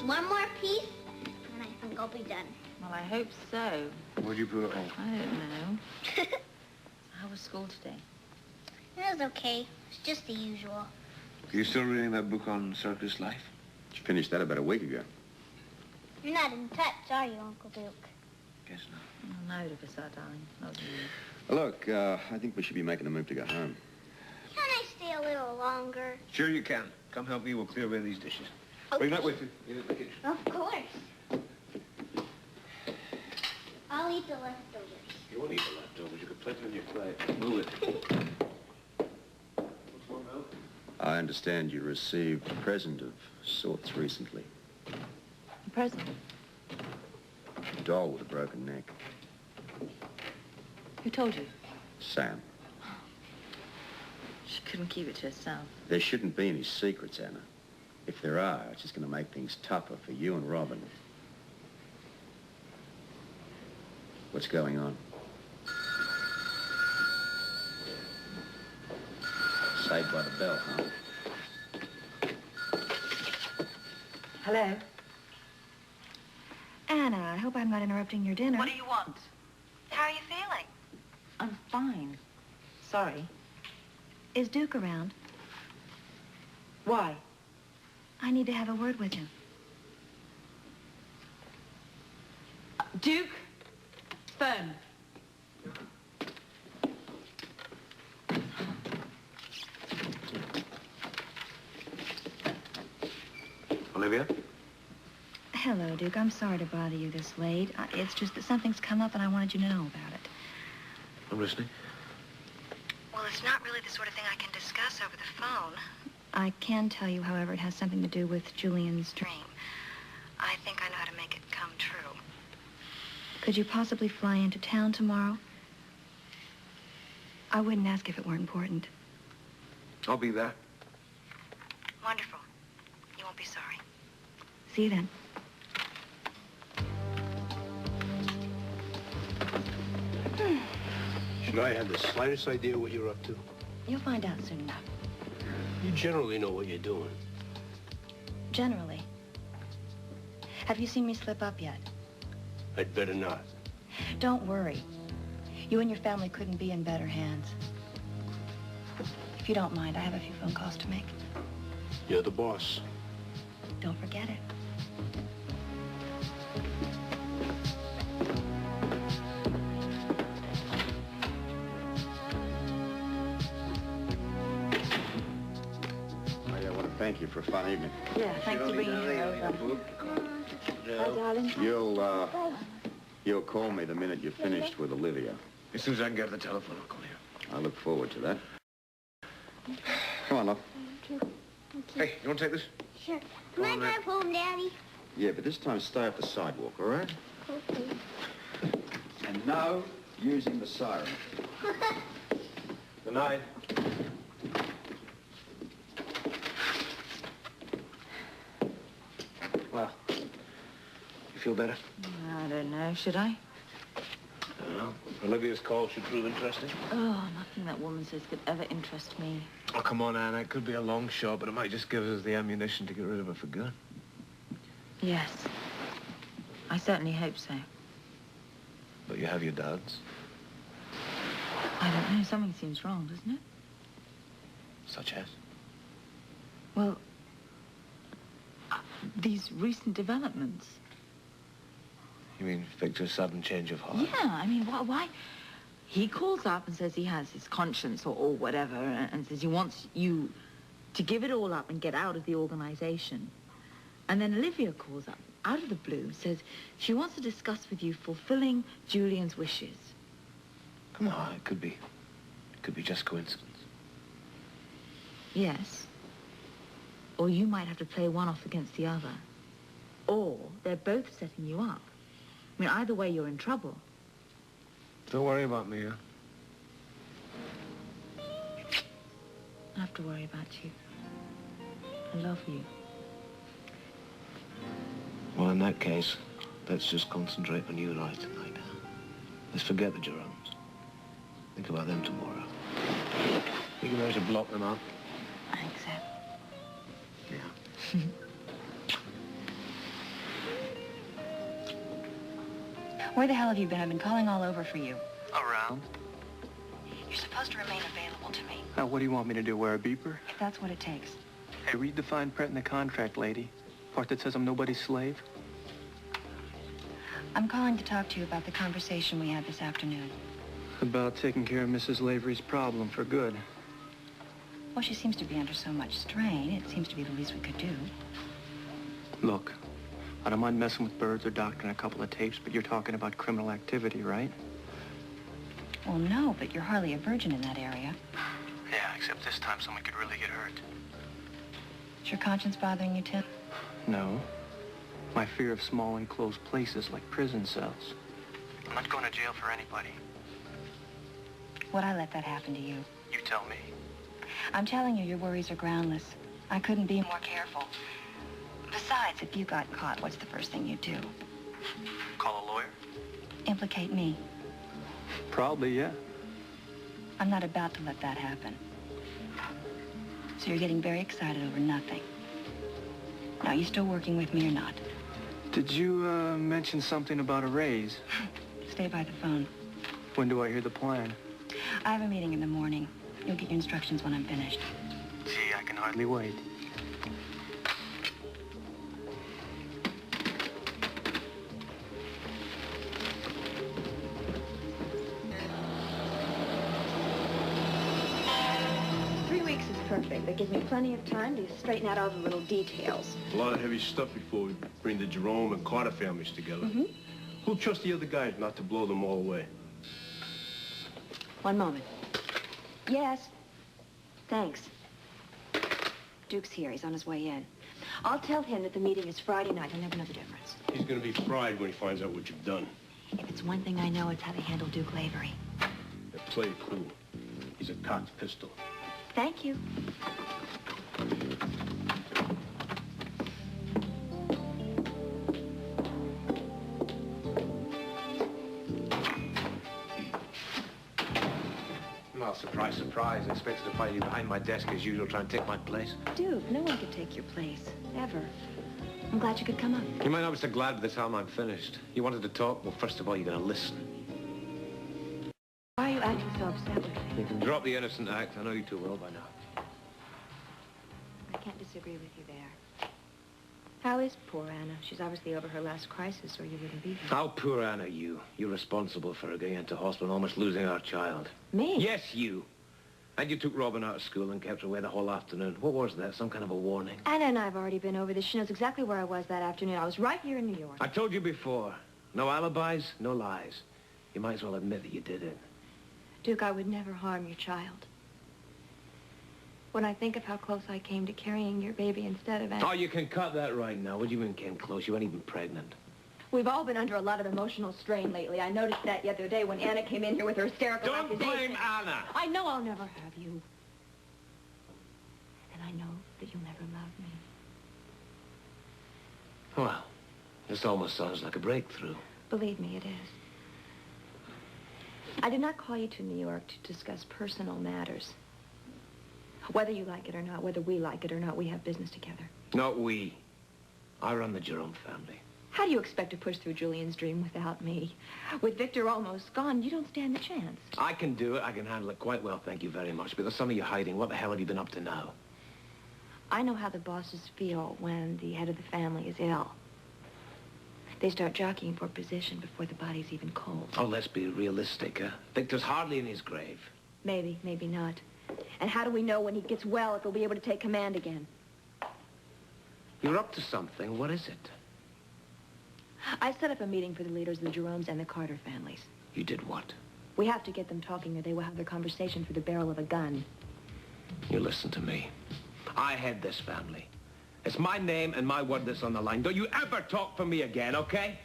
Just one more piece, and I think I'll be done. Well, I hope so. Where'd you put it all? I don't know. How was school today? It was okay. It's just the usual. Are you still reading that book on circus life? You finished that about a week ago. You're not in touch, are you, Uncle Duke? Guess not. Well, neither of us are, darling. Not you. Look, I think we should be making a move to go home. Can I stay a little longer? Sure you can. Come help me. We'll clear away these dishes. Okay. Bring that with you. Eat it in the kitchen. Of course. I'll eat the leftovers. You won't eat the leftovers. You could put them in your plate. Move it. What's more milk? I understand you received a present of sorts recently. A present? A doll with a broken neck. Who told you? Sam. She couldn't keep it to herself. There shouldn't be any secrets, Anna. If there are, it's just going to make things tougher for you and Robin. What's going on? Saved by the bell, huh? Hello? Anna, I hope I'm not interrupting your dinner. What do you want? How are you feeling? I'm fine. Sorry. Is Duke around? Why? I need to have a word with him. Duke? Phone. Olivia? Hello, Duke. I'm sorry to bother you this late. It's just that something's come up and I wanted you to know about it. I'm listening. Well, it's not really the sort of thing I can discuss over the phone. I can tell you, however, it has something to do with Julian's dream. I think I know how to make it come true. Could you possibly fly into town tomorrow? I wouldn't ask if it weren't important. I'll be there. Wonderful. You won't be sorry. See you then. Should I have the slightest idea what you're up to? You'll find out soon enough. You generally know what you're doing. Generally. Have you seen me slip up yet? I'd better not. Don't worry. You and your family couldn't be in better hands. If you don't mind, I have a few phone calls to make. You're the boss. Don't forget it. Thank you for a fun evening. Yeah, thanks for bringing me over. Bye, darling. You'll call me the minute you're finished with Olivia. As soon as I can get to the telephone, I'll call you. I look forward to that. Come on, love. Hey, you want to take this? Sure. Can I drive home, Daddy? Yeah, but this time stay off the sidewalk, all right? Okay. And no using the siren. Good night. Well, you feel better? I don't know. Should I? I don't know. Olivia's call should prove interesting. Oh, nothing that woman says could ever interest me. Oh, come on, Anna. It could be a long shot, but it might just give us the ammunition to get rid of her for good. Yes. I certainly hope so. But you have your doubts. I don't know. Something seems wrong, doesn't it? Such as? Well, these recent developments. You mean Victor's sudden change of heart? Yeah, I mean, why? He calls up and says he has his conscience or whatever, and says he wants you to give it all up and get out of the organization. And then Olivia calls up, out of the blue, says she wants to discuss with you fulfilling Julian's wishes. Come on, it could be just coincidence. Yes. Or you might have to play one off against the other. Or they're both setting you up. I mean, either way, you're in trouble. Don't worry about me, huh? I have to worry about you. I love you. Well, in that case, let's just concentrate on you right tonight. Let's forget the Jeromes. Think about them tomorrow. We can manage to block them out. I think so. Yeah. Where the hell have you been? I've been calling all over for you. Around? You're supposed to remain available to me. Now, what do you want me to do, wear a beeper? If that's what it takes. Hey, read the fine print in the contract, lady. Part that says I'm nobody's slave. I'm calling to talk to you about the conversation we had this afternoon. About taking care of Mrs. Lavery's problem for good. Well, she seems to be under so much strain. It seems to be the least we could do. Look, I don't mind messing with birds or doctoring a couple of tapes, but you're talking about criminal activity, right? Well, no, but you're hardly a virgin in that area. Yeah, except this time someone could really get hurt. Is your conscience bothering you, Tim? No. My fear of small enclosed places like prison cells. I'm not going to jail for anybody. Would I let that happen to you? You tell me. I'm telling you, your worries are groundless. I couldn't be more careful. Besides, if you got caught, what's the first thing you'd do? Call a lawyer? Implicate me. Probably, yeah. I'm not about to let that happen. So you're getting very excited over nothing. Now, you still working with me or not? Did you, mention something about a raise? Stay by the phone. When do I hear the plan? I have a meeting in the morning. You'll get your instructions when I'm finished. Gee, I can hardly wait. Perfect. That gives me plenty of time to straighten out all the little details. A lot of heavy stuff before we bring the Jerome and Carter families together. Mm-hmm. Who'll trust the other guys not to blow them all away? One moment. Yes. Thanks. Duke's here. He's on his way in. I'll tell him that the meeting is Friday night. He'll never know the difference. He's gonna be fried when he finds out what you've done. If it's one thing I know, it's how they handle Duke Lavery. They play it cool. He's a cocked pistol. Thank you. Well, surprise, surprise. I expected to find you behind my desk as usual, trying to take my place. Duke, no one could take your place. Ever. I'm glad you could come up. You might not be so glad by the time I'm finished. You wanted to talk? Well, first of all, you're going to listen. Why are you acting so upset with me? You can drop the innocent act. I know you too well by now. I can't disagree with you there. How is poor Anna? She's obviously over her last crisis, or you wouldn't be here. How poor Anna, you. You're responsible for her getting into hospital and almost losing our child. Me? Yes, you. And you took Robin out of school and kept her away the whole afternoon. What was that? Some kind of a warning? Anna and I have already been over this. She knows exactly where I was that afternoon. I was right here in New York. I told you before. No alibis, no lies. You might as well admit that you did it. Duke, I would never harm your child. When I think of how close I came to carrying your baby instead of Anna... Oh, you can cut that right now. What do you mean came close? You weren't even pregnant. We've all been under a lot of emotional strain lately. I noticed that the other day when Anna came in here with her hysterical Don't accusation. blame Anna! I know I'll never have you. And I know that you'll never love me. Well, this almost sounds like a breakthrough. Believe me, it is. I did not call you to New York to discuss personal matters. Whether you like it or not, whether we like it or not, we have business together. Not we. I run the Jerome family. How do you expect to push through Julian's dream without me? With Victor almost gone, you don't stand a chance. I can do it. I can handle it quite well, thank you very much. But there's some of you hiding. What the hell have you been up to now? I know how the bosses feel when the head of the family is ill. They start jockeying for position before the body's even cold. Oh, let's be realistic, huh? Victor's hardly in his grave. Maybe, maybe not. And how do we know when he gets well if he'll be able to take command again? You're up to something. What is it? I set up a meeting for the leaders of the Jeromes and the Carter families. You did what? We have to get them talking or they will have their conversation through the barrel of a gun. You listen to me. I head this family. It's my name and my word that's on the line. Don't you ever talk for me again, okay?